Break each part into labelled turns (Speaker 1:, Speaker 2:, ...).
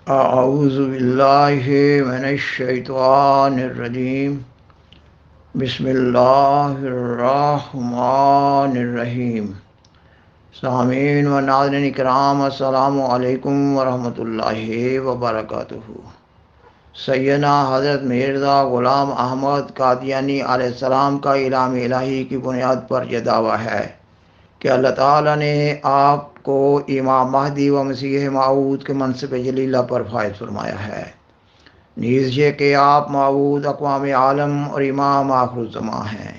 Speaker 1: اعوذ باللہ من الشیطان الرجیم بسم اللہ الرحمن الرحیم۔ سامعین و ناظرین کرام، السلام علیکم ورحمۃ اللہ وبرکاتہ۔ سیدنا حضرت مرزا غلام احمد قادیانی علیہ السلام کا اعلام الہی کی بنیاد پر یہ دعویٰ ہے کہ اللہ تعالیٰ نے آپ کو امام مہدی و مسیح موعود کے منصب جلیلہ پر فائز فرمایا ہے، نیز یہ کہ آپ موعود اقوام عالم اور امام آخر الزماں ہیں،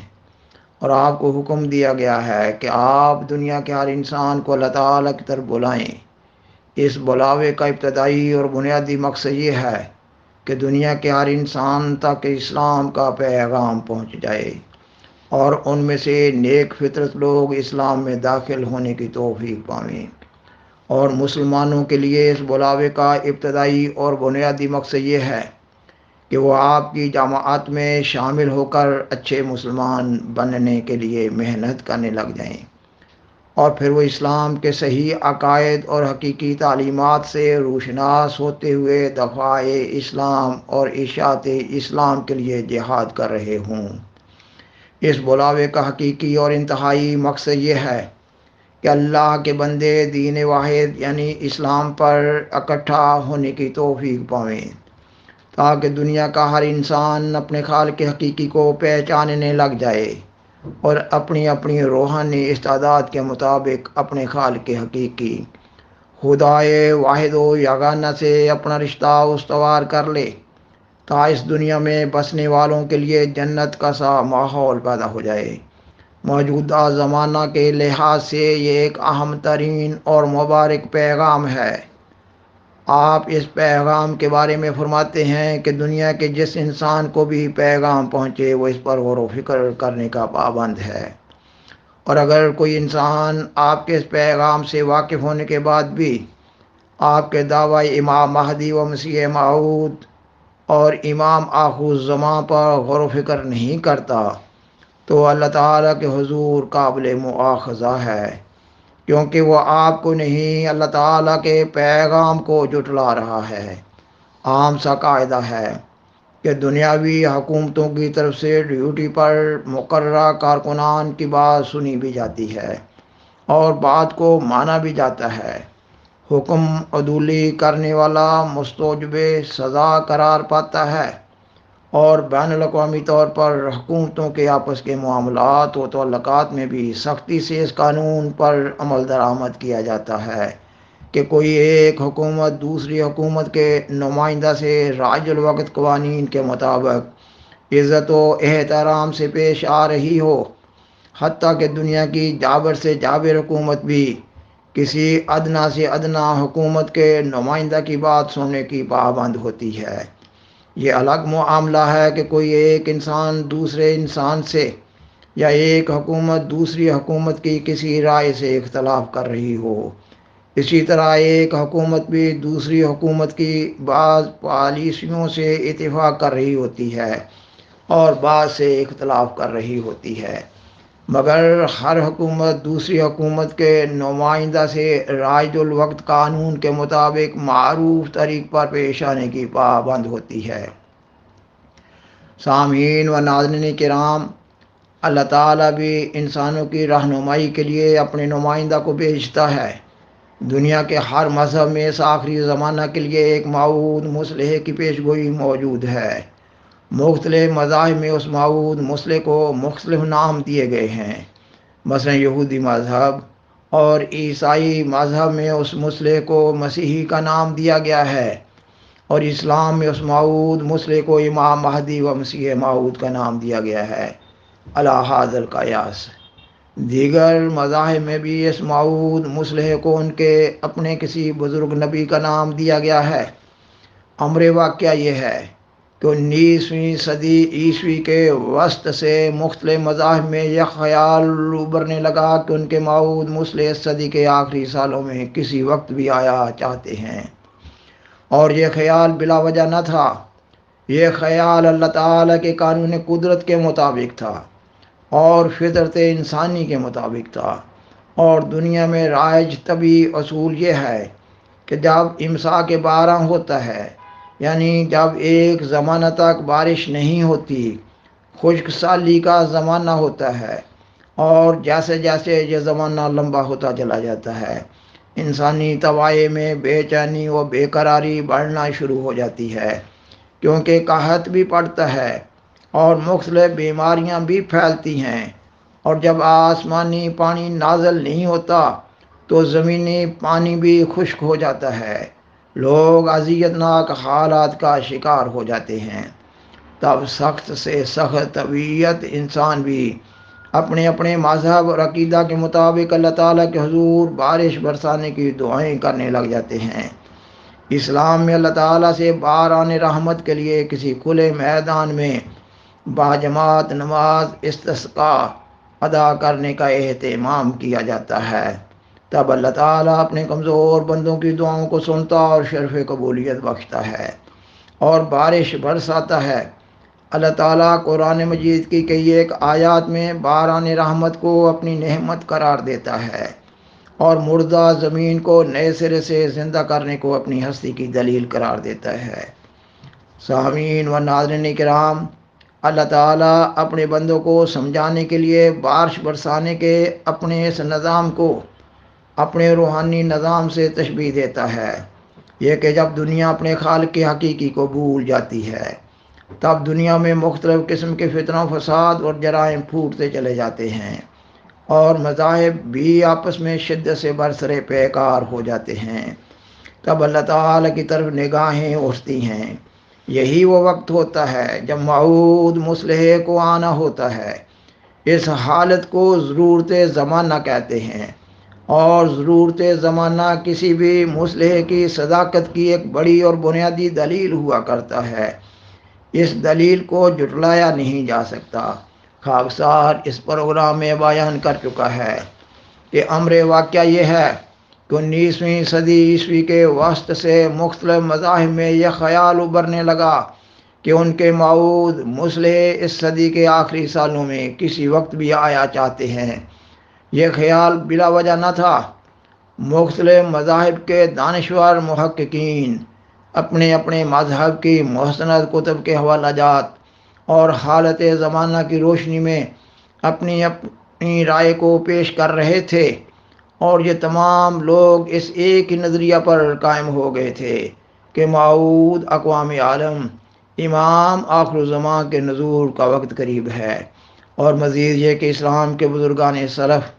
Speaker 1: اور آپ کو حکم دیا گیا ہے کہ آپ دنیا کے ہر انسان کو اللہ تعالیٰ کی طرف بلائیں۔ اس بلاوے کا ابتدائی اور بنیادی مقصد یہ ہے کہ دنیا کے ہر انسان تک اسلام کا پیغام پہنچ جائے اور ان میں سے نیک فطرت لوگ اسلام میں داخل ہونے کی توفیق پائیں، اور مسلمانوں کے لیے اس بلاوے کا ابتدائی اور بنیادی مقصد یہ ہے کہ وہ آپ کی جماعت میں شامل ہو کر اچھے مسلمان بننے کے لیے محنت کرنے لگ جائیں، اور پھر وہ اسلام کے صحیح عقائد اور حقیقی تعلیمات سے روشناس ہوتے ہوئے دفاع اسلام اور اشاعت اسلام کے لیے جہاد کر رہے ہوں۔ اس بلاوے کا حقیقی اور انتہائی مقصد یہ ہے کہ اللہ کے بندے دین واحد یعنی اسلام پر اکٹھا ہونے کی توفیق پائیں، تاکہ دنیا کا ہر انسان اپنے خالق حقیقی کو پہچاننے لگ جائے اور اپنی اپنی روحانی استعداد کے مطابق اپنے خالق حقیقی خدائے واحد و یگانہ سے اپنا رشتہ استوار کر لے، تا اس دنیا میں بسنے والوں کے لیے جنت کا سا ماحول پیدا ہو جائے۔ موجودہ زمانہ کے لحاظ سے یہ ایک اہم ترین اور مبارک پیغام ہے۔ آپ اس پیغام کے بارے میں فرماتے ہیں کہ دنیا کے جس انسان کو بھی پیغام پہنچے وہ اس پر غور و فکر کرنے کا پابند ہے، اور اگر کوئی انسان آپ کے اس پیغام سے واقف ہونے کے بعد بھی آپ کے دعوی امام مہدی و مسیح موعود اور امام آخر الزماں پر غور و فکر نہیں کرتا تو اللہ تعالیٰ کے حضور قابل مواخذہ ہے، کیونکہ وہ آپ کو نہیں اللہ تعالیٰ کے پیغام کو جھٹلا رہا ہے۔ عام سا قاعدہ ہے کہ دنیاوی حکومتوں کی طرف سے ڈیوٹی پر مقررہ کارکنان کی بات سنی بھی جاتی ہے اور بات کو مانا بھی جاتا ہے۔ حکم عدولی کرنے والا مستوجب سزا قرار پاتا ہے، اور بین الاقوامی طور پر حکومتوں کے آپس کے معاملات و تعلقات میں بھی سختی سے اس قانون پر عمل درآمد کیا جاتا ہے کہ کوئی ایک حکومت دوسری حکومت کے نمائندہ سے رائج الوقت قوانین کے مطابق عزت و احترام سے پیش آ رہی ہو، حتیٰ کہ دنیا کی جابر سے جابر حکومت بھی کسی ادنا سے ادنا حکومت کے نمائندہ کی بات سننے کی پابند ہوتی ہے۔ یہ الگ معاملہ ہے کہ کوئی ایک انسان دوسرے انسان سے یا ایک حکومت دوسری حکومت کی کسی رائے سے اختلاف کر رہی ہو۔ اسی طرح ایک حکومت بھی دوسری حکومت کی بعض پالیسیوں سے اتفاق کر رہی ہوتی ہے اور بعض سے اختلاف کر رہی ہوتی ہے، مگر ہر حکومت دوسری حکومت کے نمائندہ سے رائج الوقت قانون کے مطابق معروف طریق پر پیش آنے کی پابند ہوتی ہے۔ سامعین و ناظرین کرام، اللہ تعالیٰ بھی انسانوں کی رہنمائی کے لیے اپنے نمائندہ کو بھیجتا ہے۔ دنیا کے ہر مذہب میں اس آخری زمانہ کے لیے ایک موعود مصلح کی پیشگوئی موجود ہے۔ مختلف مذاہب میں اس موعود مصلح کو مختلف نام دیے گئے ہیں۔ مثلا یہودی مذہب اور عیسائی مذہب میں اس مصلح کو مسیحی کا نام دیا گیا ہے، اور اسلام میں اس موعود مصلح کو امام مہدی و مسیح موعود کا نام دیا گیا ہے، علی ھذا القیاس۔ دیگر مذاہب میں بھی اس موعود مصلح کو ان کے اپنے کسی بزرگ نبی کا نام دیا گیا ہے۔ امر واقعہ یہ ہے کہ 19ویں صدی عیسوی کے وسط سے مختلف مذاہب میں یہ خیال ابھرنے لگا کہ ان کے موعود مصلح اس صدی کے آخری سالوں میں کسی وقت بھی آیا چاہتے ہیں، اور یہ خیال بلا وجہ نہ تھا۔ یہ خیال اللہ تعالیٰ کے قانون قدرت کے مطابق تھا اور فطرت انسانی کے مطابق تھا، اور دنیا میں رائج طبعی اصول یہ ہے کہ جب امساک بارہ ہوتا ہے، یعنی جب ایک زمانہ تک بارش نہیں ہوتی، خشک سالی کا زمانہ ہوتا ہے، اور جیسے جیسے یہ زمانہ لمبا ہوتا چلا جاتا ہے، انسانی طباع میں بے چینی و بے قراری بڑھنا شروع ہو جاتی ہے، کیونکہ قحط بھی پڑتا ہے اور مختلف بیماریاں بھی پھیلتی ہیں۔ اور جب آسمانی پانی نازل نہیں ہوتا تو زمینی پانی بھی خشک ہو جاتا ہے، لوگ اذیت ناک حالات کا شکار ہو جاتے ہیں۔ تب سخت سے سخت طبیعت انسان بھی اپنے اپنے مذہب اور عقیدہ کے مطابق اللہ تعالیٰ کے حضور بارش برسانے کی دعائیں کرنے لگ جاتے ہیں۔ اسلام میں اللہ تعالیٰ سے باران رحمت کے لیے کسی کھلے میدان میں باجماعت نماز استسقاء ادا کرنے کا اہتمام کیا جاتا ہے۔ تب اللہ تعالیٰ اپنے کمزور بندوں کی دعاؤں کو سنتا اور شرف قبولیت بخشتا ہے اور بارش برساتا ہے۔ اللہ تعالیٰ قرآن مجید کی کئی ایک آیات میں باران رحمت کو اپنی نعمت قرار دیتا ہے اور مردہ زمین کو نئے سرے سے زندہ کرنے کو اپنی ہستی کی دلیل قرار دیتا ہے۔ سامعین و ناظرین کرام، اللہ تعالیٰ اپنے بندوں کو سمجھانے کے لیے بارش برسانے کے اپنے اس نظام کو اپنے روحانی نظام سے تشبیہ دیتا ہے۔ یہ کہ جب دنیا اپنے خالق کی حقیقی کو بھول جاتی ہے، تب دنیا میں مختلف قسم کے فتنہ و فساد اور جرائم پھوٹتے چلے جاتے ہیں، اور مذاہب بھی آپس میں شدت سے برسرے پیکار ہو جاتے ہیں۔ تب اللہ تعالیٰ کی طرف نگاہیں اٹھتی ہیں۔ یہی وہ وقت ہوتا ہے جب موعود مصلح کو آنا ہوتا ہے۔ اس حالت کو ضرورت زمانہ کہتے ہیں، اور ضرورت زمانہ کسی بھی مصلح کی صداقت کی ایک بڑی اور بنیادی دلیل ہوا کرتا ہے۔ اس دلیل کو جھٹلایا نہیں جا سکتا۔ خاکسار اس پروگرام میں بیان کر چکا ہے کہ امر واقعہ یہ ہے کہ 19ویں صدی عیسوی کے وسط سے مختلف مذاہب میں یہ خیال ابھرنے لگا کہ ان کے موعود مصلح اس صدی کے آخری سالوں میں کسی وقت بھی آیا چاہتے ہیں۔ یہ خیال بلا وجہ نہ تھا۔ مختلف مذاہب کے دانشور محققین اپنے اپنے مذہب کی مستند کتب کے حوالہ جات اور حالت زمانہ کی روشنی میں اپنی اپنی رائے کو پیش کر رہے تھے، اور یہ تمام لوگ اس ایک ہی نظریہ پر قائم ہو گئے تھے کہ موعود اقوام عالم امام آخر الزمان کے نزول کا وقت قریب ہے۔ اور مزید یہ کہ اسلام کے بزرگان سلف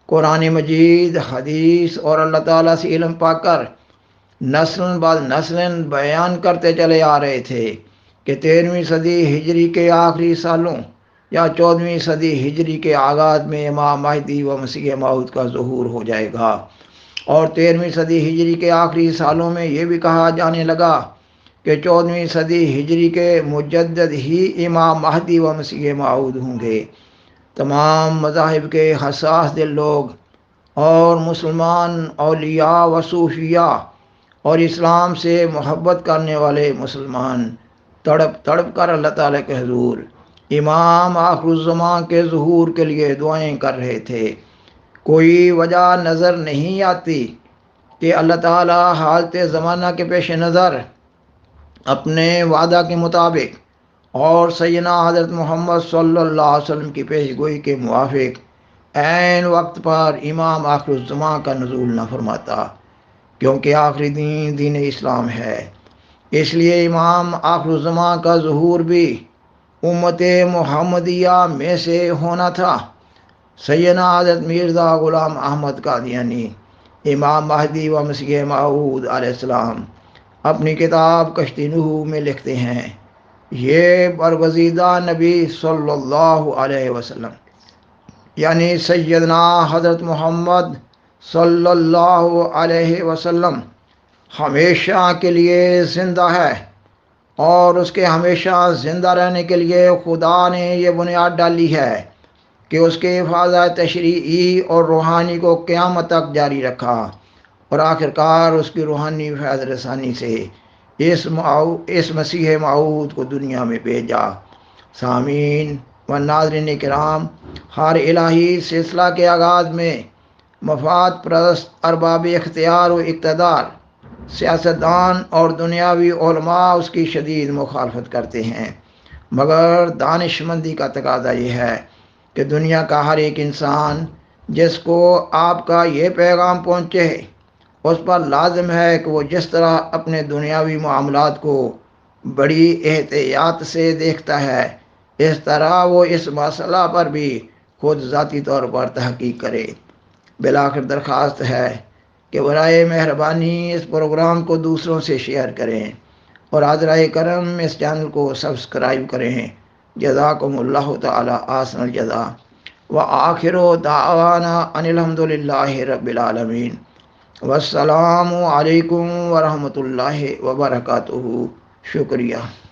Speaker 1: قرآن مجید، حدیث اور اللہ تعالیٰ سے علم پا کر نسل بعد نسل بیان کرتے چلے آ رہے تھے کہ 13ویں صدی ہجری کے آخری سالوں یا 14ویں صدی ہجری کے آغاز میں امام مہدی و مسیح موعود کا ظہور ہو جائے گا، اور 13ویں صدی ہجری کے آخری سالوں میں یہ بھی کہا جانے لگا کہ 14ویں صدی ہجری کے مجدد ہی امام مہدی و مسیح موعود ہوں گے۔ تمام مذاہب کے حساس دل لوگ اور مسلمان اولیاء و صوفیاء اور اسلام سے محبت کرنے والے مسلمان تڑپ تڑپ کر اللہ تعالیٰ کے حضور امام آخر الزمان کے ظہور کے لیے دعائیں کر رہے تھے۔ کوئی وجہ نظر نہیں آتی کہ اللہ تعالیٰ حالت زمانہ کے پیش نظر اپنے وعدہ کے مطابق اور سیدنا حضرت محمد صلی اللہ علیہ وسلم کی پیش گوئی کے موافق عین وقت پر امام آخر الزمان کا نزول نہ فرماتا، کیونکہ آخری دین دین اسلام ہے۔ اس لیے امام آخر الزمان کا ظہور بھی امت محمدیہ میں سے ہونا تھا۔ سیدنا حضرت مرزا غلام احمد قادیانی امام مہدی و مسیح موعود علیہ السلام اپنی کتاب کشتی نوح میں لکھتے ہیں، یہ برگزیدہ نبی صلی اللہ علیہ وسلم یعنی سیدنا حضرت محمد صلی اللہ علیہ وسلم ہمیشہ کے لیے زندہ ہے، اور اس کے ہمیشہ زندہ رہنے کے لیے خدا نے یہ بنیاد ڈالی ہے کہ اس کے حفاظت تشریعی اور روحانی کو قیامت تک جاری رکھا، اور آخرکار اس کی روحانی فیض رسانی سے اس مسیح موعود کو دنیا میں بھیجا۔ سامعین و ناظرین کرام، ہر الہی سلسلہ کے آغاز میں مفاد پرست ارباب اختیار و اقتدار سیاستدان اور دنیاوی علماء اس کی شدید مخالفت کرتے ہیں، مگر دانشمندی کا تقاضا یہ ہے کہ دنیا کا ہر ایک انسان جس کو آپ کا یہ پیغام پہنچے، اس پر لازم ہے کہ وہ جس طرح اپنے دنیاوی معاملات کو بڑی احتیاط سے دیکھتا ہے، اس طرح وہ اس مسئلہ پر بھی خود ذاتی طور پر تحقیق کرے۔ بالآخر درخواست ہے کہ برائے مہربانی اس پروگرام کو دوسروں سے شیئر کریں اور حضرائے کرم اس چینل کو سبسکرائب کریں۔ جزاکم اللہ تعالی احسن الجزا وآخر دعوانا ان الحمد للہ رب العالمین والسلام علیکم ورحمۃ اللہ وبرکاتہ۔ شکریہ۔